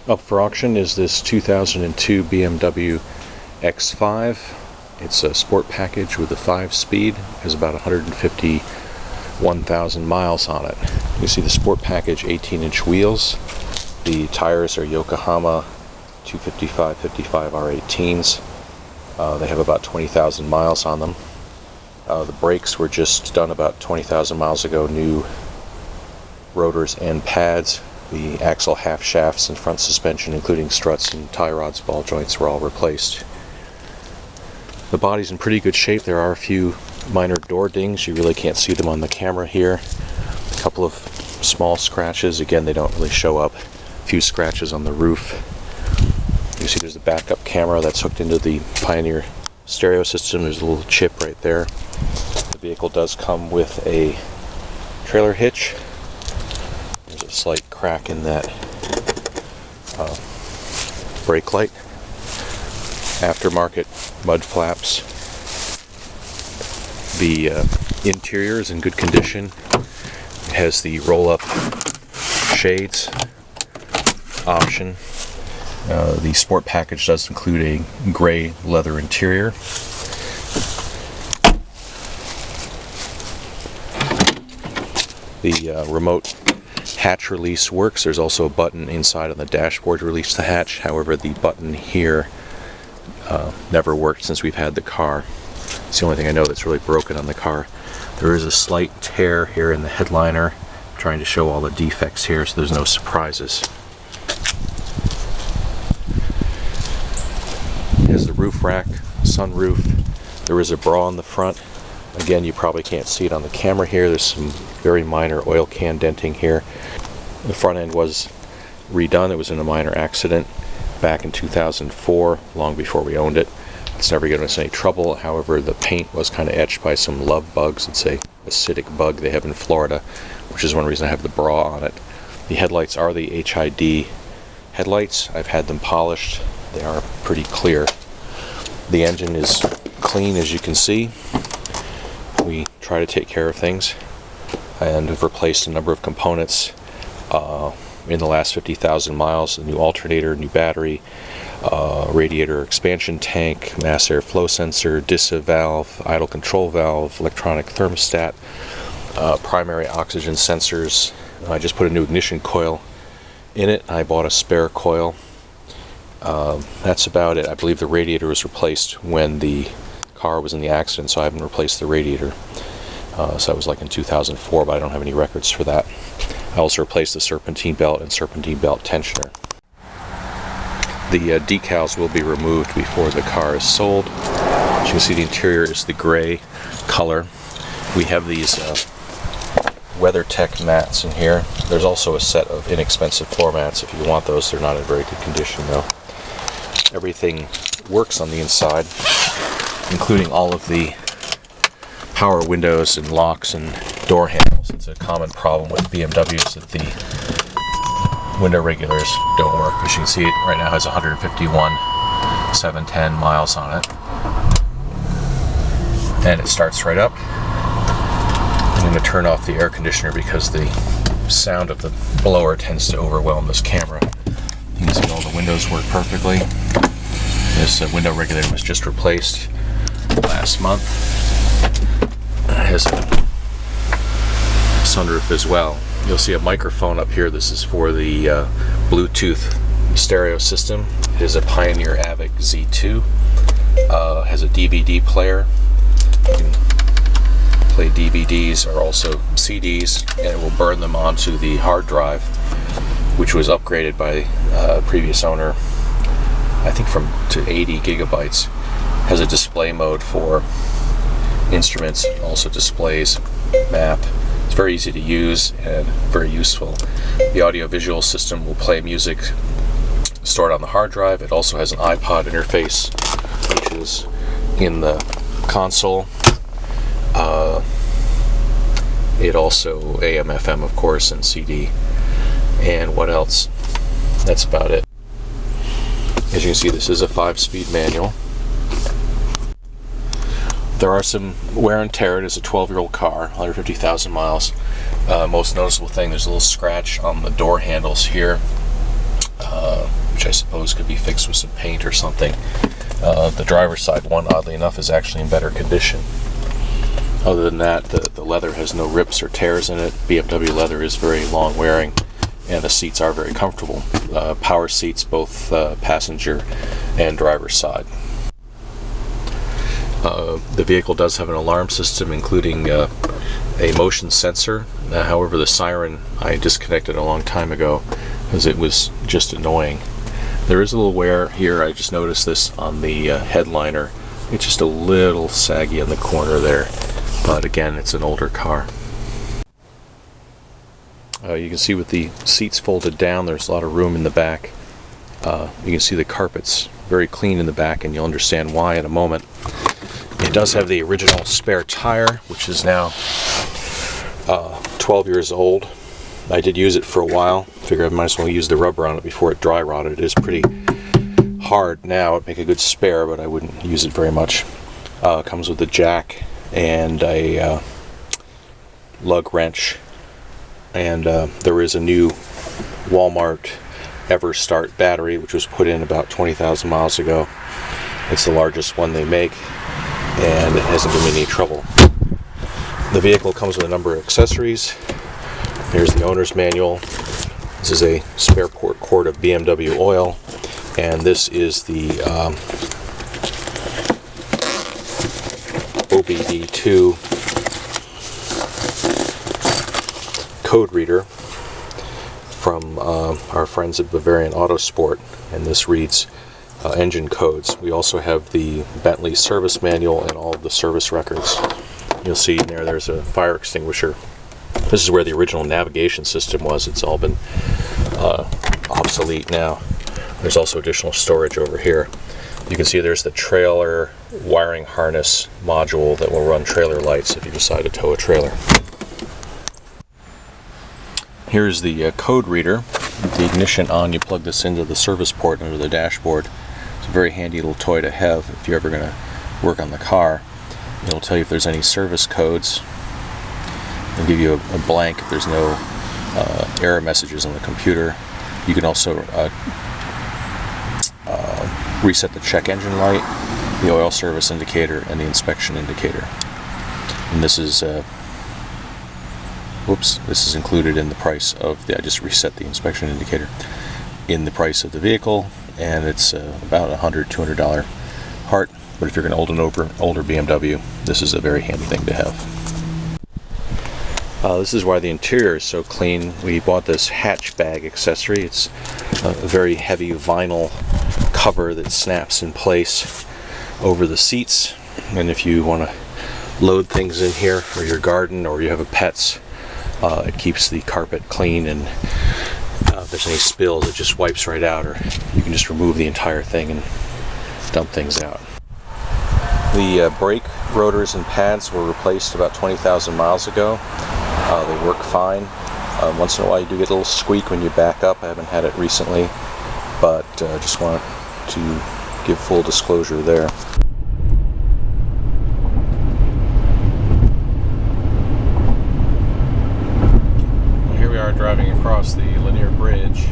Up for auction is this 2002 BMW X5. It's a sport package with a 5-speed. It has about 151,000 miles on it. You see the sport package 18-inch wheels. The tires are Yokohama 255/55 R18s. They have about 20,000 miles on them. The brakes were just done about 20,000 miles ago. New rotors and pads. The axle half shafts and front suspension, including struts and tie rods, ball joints, were all replaced. The body's in pretty good shape. There are a few minor door dings. You really can't see them on the camera here. A couple of small scratches. Again, they don't really show up. A few scratches on the roof. You see there's a backup camera that's hooked into the Pioneer stereo system. There's a little chip right there. The vehicle does come with a trailer hitch. There's a slight crack in that brake light. Aftermarket mud flaps. The interior is in good condition. It has the roll-up shades option. The sport package does include a gray leather interior. The remote hatch release works. There's also a button inside on the dashboard to release the hatch. However, the button here never worked since we've had the car. It's the only thing I know that's really broken on the car. There is a slight tear here in the headliner. I'm trying to show all the defects here so there's no surprises. It has the roof rack, sunroof. There is a bra in the front. Again, you probably can't see it on the camera here. There's some very minor oil can denting here. The front end was redone. It was in a minor accident back in 2004, long before we owned it. It's never given us any trouble. However, the paint was kind of etched by some love bugs. It's a acidic bug they have in Florida, which is one reason I have the bra on it. The headlights are the HID headlights. I've had them polished. They are pretty clear. The engine is clean, as you can see. We try to take care of things, and have replaced a number of components in the last 50,000 miles. A new alternator, new battery, radiator expansion tank, mass airflow sensor, DISA valve, idle control valve, electronic thermostat, primary oxygen sensors. I just put a new ignition coil in it. I bought a spare coil. That's about it. I believe the radiator was replaced when the car was in the accident, so I haven't replaced the radiator. So that was like in 2004, but I don't have any records for that. I also replaced the serpentine belt and serpentine belt tensioner. The decals will be removed before the car is sold. As you can see, the interior is the gray color. We have these WeatherTech mats in here. There's also a set of inexpensive floor mats if you want those. They're not in very good condition though. Everything works on the inside, including all of the power windows and locks and door handles. It's a common problem with BMWs that the window regulators don't work. As you can see, it right now has 151,710 miles on it. And it starts right up. I'm going to turn off the air conditioner because the sound of the blower tends to overwhelm this camera. You can see all the windows work perfectly. This window regulator was just replaced last month. It has a sunroof as well. You'll see a microphone up here. This is for the Bluetooth stereo system. It is a Pioneer Avic Z2. Has a DVD player. You can play DVDs or also CDs, and it will burn them onto the hard drive, which was upgraded by previous owner, I think to 80 gigabytes. Has a display mode for instruments, also displays, map. It's very easy to use and very useful. The audio-visual system will play music stored on the hard drive. It also has an iPod interface, which is in the console. It also AM/FM, of course, and CD. And what else? That's about it. As you can see, this is a 5-speed manual. There are some wear and tear. It is a 12-year-old car, 150,000 miles. Most noticeable thing, there's a little scratch on the door handles here. which I suppose could be fixed with some paint or something. The driver's side one, oddly enough, is actually in better condition. Other than that, the leather has no rips or tears in it. BMW leather is very long wearing, and the seats are very comfortable. Power seats, both passenger and driver's side. The vehicle does have an alarm system, including a motion sensor. However, the siren I disconnected a long time ago because it was just annoying. There is a little wear here. I just noticed this on the headliner. It's just a little saggy in the corner there. But again, it's an older car. You can see with the seats folded down, there's a lot of room in the back. You can see the carpet's very clean in the back, and you'll understand why in a moment. It does have the original spare tire, which is now 12 years old. I did use it for a while. Figured I might as well use the rubber on it before it dry rotted. It is pretty hard now. It'd make a good spare, but I wouldn't use it very much. Comes with a jack and a lug wrench, and there is a new Walmart EverStart battery, which was put in about 20,000 miles ago. It's the largest one they make, and it hasn't given me any trouble. The vehicle comes with a number of accessories. Here's the owner's manual. This is a spare quart of BMW oil, and this is the OBD2 code reader from our friends at Bavarian Autosport, and this reads engine codes. We also have the Bentley service manual and all of the service records. You'll see in there's a fire extinguisher. This is where the original navigation system was. It's all been obsolete now. There's also additional storage over here. You can see there's the trailer wiring harness module that will run trailer lights if you decide to tow a trailer. Here's the code reader. With the ignition on, you plug this into the service port under the dashboard. It's a very handy little toy to have if you're ever going to work on the car. It'll tell you if there's any service codes. It'll give you a blank if there's no error messages on the computer. You can also reset the check engine light, the oil service indicator, and the inspection indicator. And this is this is included in the price of I just reset the inspection indicator in the price of the vehicle, and it's about $100-$200 part. But if you're an older BMW, this is a very handy thing to have. This is why the interior is so clean. We bought this hatch bag accessory. It's a very heavy vinyl cover that snaps in place over the seats, and if you want to load things in here for your garden or you have pets, it keeps the carpet clean, and if there's any spills it just wipes right out, or you can just remove the entire thing and dump things out. The brake rotors and pads were replaced about 20,000 miles ago. They work fine. Once in a while you do get a little squeak when you back up. I haven't had it recently, but just want to give full disclosure there. Well, here we are driving across the linear bridge.